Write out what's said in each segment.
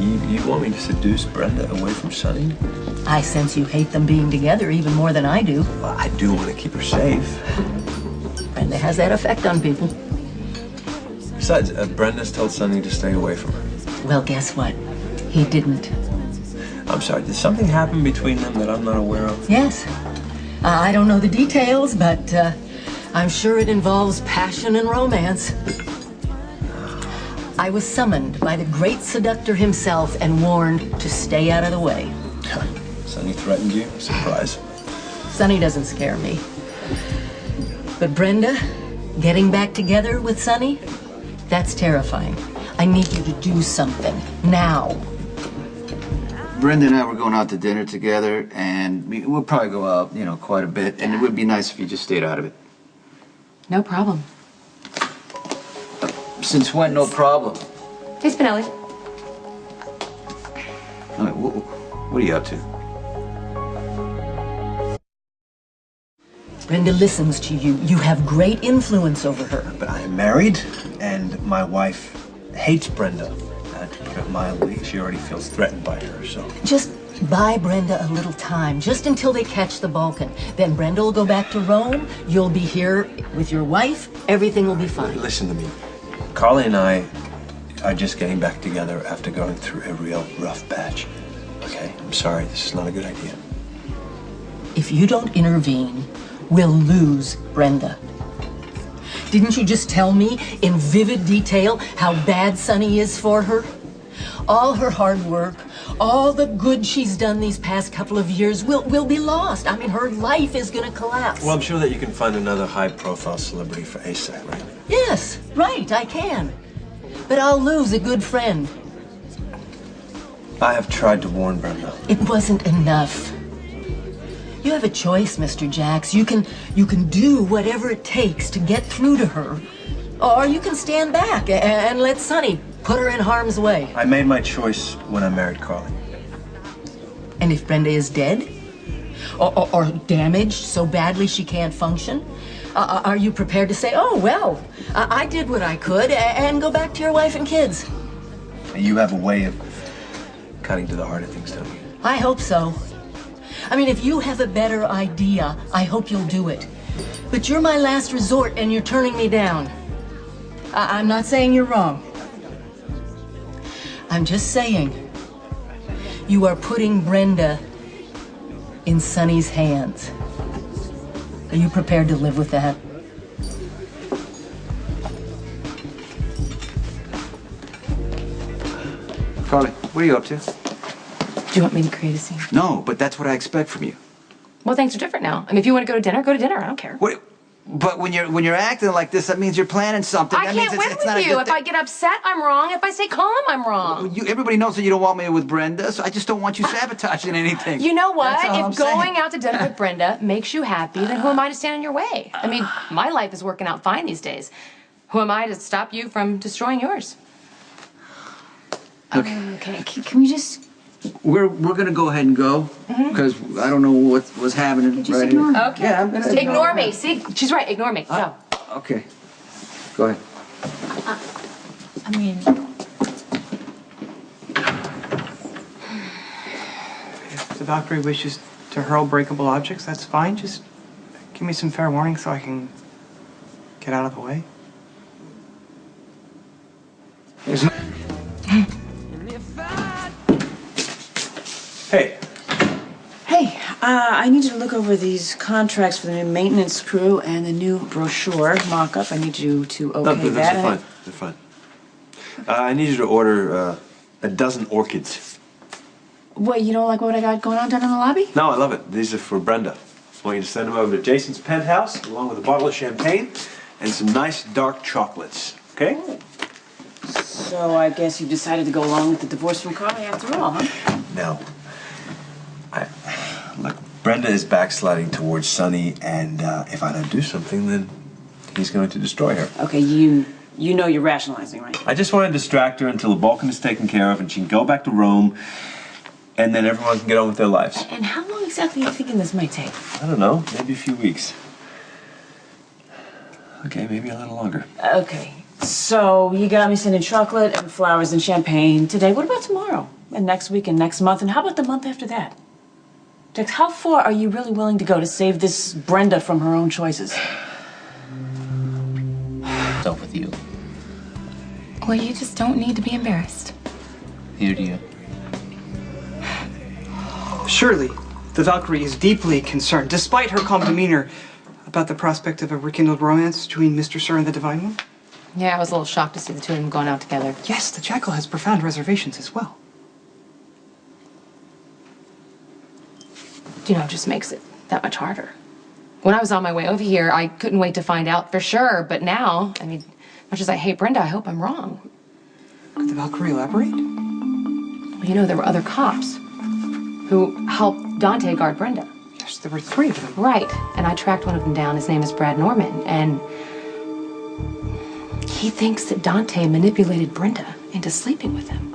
You want me to seduce Brenda away from Sonny? I sense you hate them being together even more than I do. Well, I do want to keep her safe. Brenda has that effect on people. Besides, Brenda's told Sonny to stay away from her. Well, guess what? He didn't. I'm sorry, did something happen between them that I'm not aware of? Yes. I don't know the details, but I'm sure it involves passion and romance. I was summoned by the great seductor himself and warned to stay out of the way. Sonny threatened you? Surprise. Sonny doesn't scare me. But Brenda, getting back together with Sonny, that's terrifying. I need you to do something, now. Brenda and I were going out to dinner together, and we'll probably go out, you know, quite a bit, and it would be nice if you just stayed out of it. No problem. Since when, no problem? Hey, Spinelli. All right, what are you up to? Brenda listens to you. You have great influence over her. But I am married, and my wife hates Brenda. To put it mildly, she already feels threatened by her, so... Just buy Brenda a little time, just until they catch the Balkan. Then Brenda will go back to Rome, you'll be here with your wife, everything will be fine. Listen to me. Carly and I are just getting back together after going through a real rough patch. Okay? I'm sorry, this is not a good idea. If you don't intervene, we'll lose Brenda. Didn't you just tell me in vivid detail how bad Sonny is for her? All her hard work, all the good she's done these past couple of years will be lost. I mean, her life is gonna collapse. Well, I'm sure that you can find another high-profile celebrity for ASAP, right? Yes, right, I can. But I'll lose a good friend. I have tried to warn Brenda. It wasn't enough. You have a choice, Mr. Jax. You can do whatever it takes to get through to her. Or you can stand back and let Sonny put her in harm's way. I made my choice when I married Carly. And if Brenda is dead? Or damaged so badly she can't function? Are you prepared to say, oh, well, I did what I could, and go back to your wife and kids? You have a way of cutting to the heart of things, don't you? I hope so. I mean, if you have a better idea, I hope you'll do it. But you're my last resort, and you're turning me down. I'm not saying you're wrong. I'm just saying you are putting Brenda in Sonny's hands. Are you prepared to live with that? Carly, what are you up to? Do you want me to create a scene? No, but that's what I expect from you. Well, things are different now. I mean, if you want to go to dinner, go to dinner. I don't care. What? But when you're acting like this, that means you're planning something. I That can't means win it's not a with you. good If thing. I get upset, I'm wrong. If I stay calm, I'm wrong. Everybody knows that you don't want me with Brenda, so I just don't want you sabotaging anything. You know what? That's all I'm If going saying. out to dinner with Brenda makes you happy, then who am I to stand in your way? I mean, my life is working out fine these days. Who am I to stop you from destroying yours? Okay. Can we just... We're gonna go ahead and go because I don't know what's happening right here. Okay. Yeah, I'm gonna Ignore me. See, she's right. Ignore me. Go. Okay. Go ahead. I mean, if the doctor wishes to hurl breakable objects, that's fine. Just give me some fair warning so I can get out of the way. There's no... Hey. hey, I need you to look over these contracts for the new maintenance crew and the new brochure mock-up. I need you to okay that. They're fine. They're fine. I need you to order a dozen orchids. What, you don't like what I got going on down in the lobby? No, I love it. These are for Brenda. I want you to send them over to Jason's penthouse, along with a bottle of champagne and some nice dark chocolates. Okay? So I guess you decided to go along with the divorce from Carly after all, huh? No. Look, Brenda is backsliding towards Sonny, and if I don't do something, then he's going to destroy her. Okay, you know you're rationalizing, right? I just want to distract her until the Balkan is taken care of and she can go back to Rome, and then everyone can get on with their lives. And how long exactly are you thinking this might take? I don't know, maybe a few weeks. Okay, maybe a little longer. Okay, So you got me sending chocolate and flowers and champagne today. What about tomorrow? And next week and next month? And how about the month after that? Jax, how far are you really willing to go to save this Brenda from her own choices? What's up with you? Well, you just don't need to be embarrassed. Neither do you. Surely, the Valkyrie is deeply concerned, despite her calm demeanor, about the prospect of a rekindled romance between Mr. Sir and the Divine One? Yeah, I was a little shocked to see the two of them going out together. Yes, the Jackal has profound reservations as well. You know, it just makes it that much harder. When I was on my way over here, I couldn't wait to find out for sure, but now, I mean, much as I hate Brenda, I hope I'm wrong. Could the Valkyrie elaborate? Well, you know, there were other cops who helped Dante guard Brenda. Yes, there were 3 of them. Right, and I tracked one of them down. His name is Brad Norman, and he thinks that Dante manipulated Brenda into sleeping with him.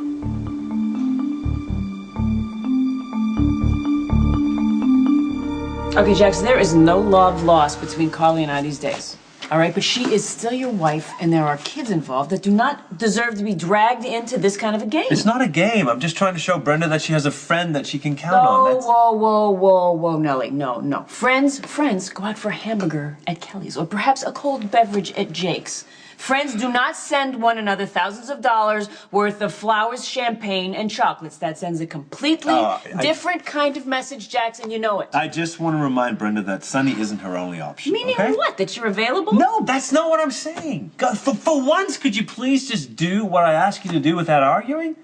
Okay, Jax, there is no love lost between Carly and I these days. All right, but she is still your wife, and there are kids involved that do not deserve to be dragged into this kind of a game. It's not a game. I'm just trying to show Brenda that she has a friend that she can count on. That's... Whoa, Nellie. No. Friends go out for a hamburger at Kelly's, or perhaps a cold beverage at Jake's. Friends do not send one another thousands of dollars worth of flowers, champagne, and chocolates. That sends a completely different kind of message, Jax, and you know it. I just want to remind Brenda that Sunny isn't her only option. Meaning okay? what? That you're available? No, that's not what I'm saying. God, for once, could you please just do what I ask you to do without arguing?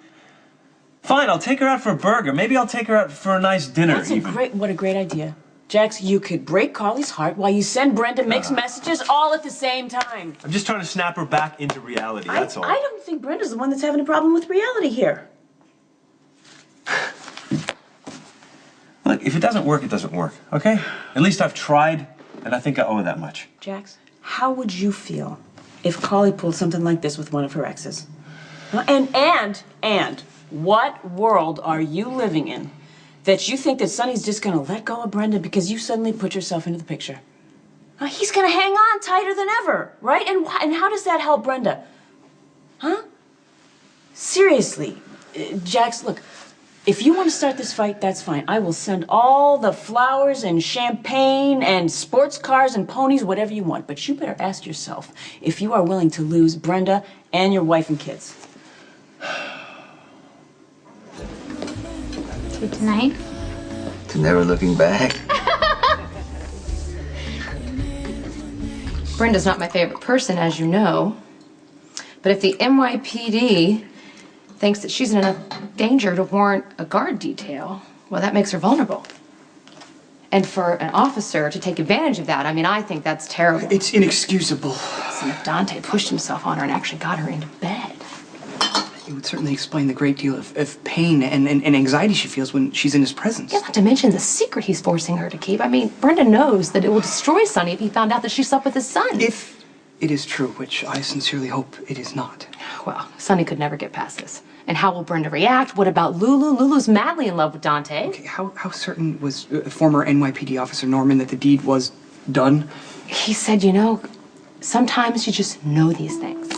Fine, I'll take her out for a burger. Maybe I'll take her out for a nice dinner. What a great idea. Jax, you could break Carly's heart while you send Brenda mixed messages all at the same time. I'm just trying to snap her back into reality, that's all. I don't think Brenda's the one that's having a problem with reality here. Look, if it doesn't work, it doesn't work, okay? At least I've tried, and I think I owe her that much. Jax, how would you feel if Carly pulled something like this with one of her exes? And what world are you living in that you think that Sonny's just gonna let go of Brenda because you suddenly put yourself into the picture? He's gonna hang on tighter than ever, right? And how does that help Brenda? Huh? Seriously, Jax, look, if you want to start this fight, that's fine. I will send all the flowers and champagne and sports cars and ponies, whatever you want. But you better ask yourself if you are willing to lose Brenda and your wife and kids. To tonight? To never looking back. Brenda's not my favorite person, as you know. But if the NYPD thinks that she's in enough danger to warrant a guard detail, well, that makes her vulnerable. And for an officer to take advantage of that, I mean, I think that's terrible. It's inexcusable. Listen, if Dante pushed himself on her and actually got her into bed. It would certainly explain the great deal of pain and anxiety she feels when she's in his presence. Yeah, not to mention the secret he's forcing her to keep. I mean, Brenda knows that it will destroy Sonny if he found out that she slept with his son. If it is true, which I sincerely hope it is not. Well, Sonny could never get past this. And how will Brenda react? What about Lulu? Lulu's madly in love with Dante. Okay, how certain was former NYPD officer Norman that the deed was done? He said, you know, sometimes you just know these things.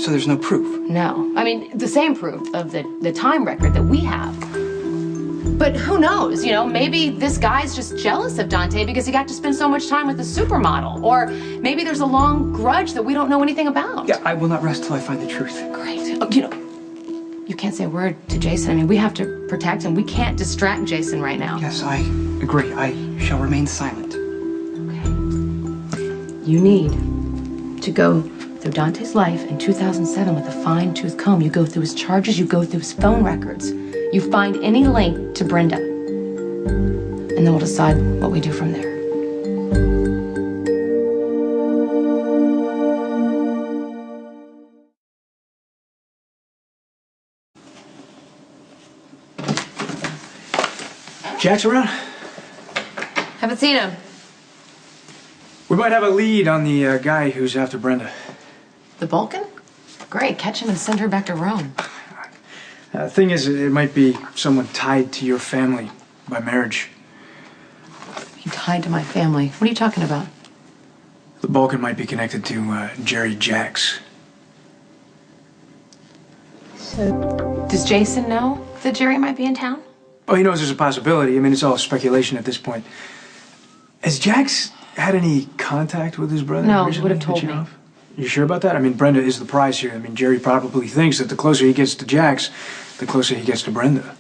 So there's no proof? No. I mean, the same proof of the time record that we have. But who knows, you know, maybe this guy's just jealous of Dante because he got to spend so much time with the supermodel. Or maybe there's a long grudge that we don't know anything about. Yeah, I will not rest till I find the truth. Great. Oh, you know, you can't say a word to Jason. I mean, we have to protect him. We can't distract Jason right now. Yes, I agree. I shall remain silent. Okay. You need to go through Dante's life in 2007 with a fine-tooth comb. You go through his charges, you go through his phone records. You find any link to Brenda. And then we'll decide what we do from there. Jack's around? Haven't seen him. We might have a lead on the guy who's after Brenda. The Vulcan? Great, catch him and send her back to Rome. Thing is, it might be someone tied to your family by marriage. You tied to my family. What are you talking about? The Balkan might be connected to Jerry Jax. Does Jason know that Jerry might be in town? Oh, he knows there's a possibility. I mean, it's all speculation at this point. Has Jax had any contact with his brother? No, he recently would have told that you me. know of? You sure about that? I mean, Brenda is the prize here. I mean, Jerry probably thinks that the closer he gets to Jax, the closer he gets to Brenda.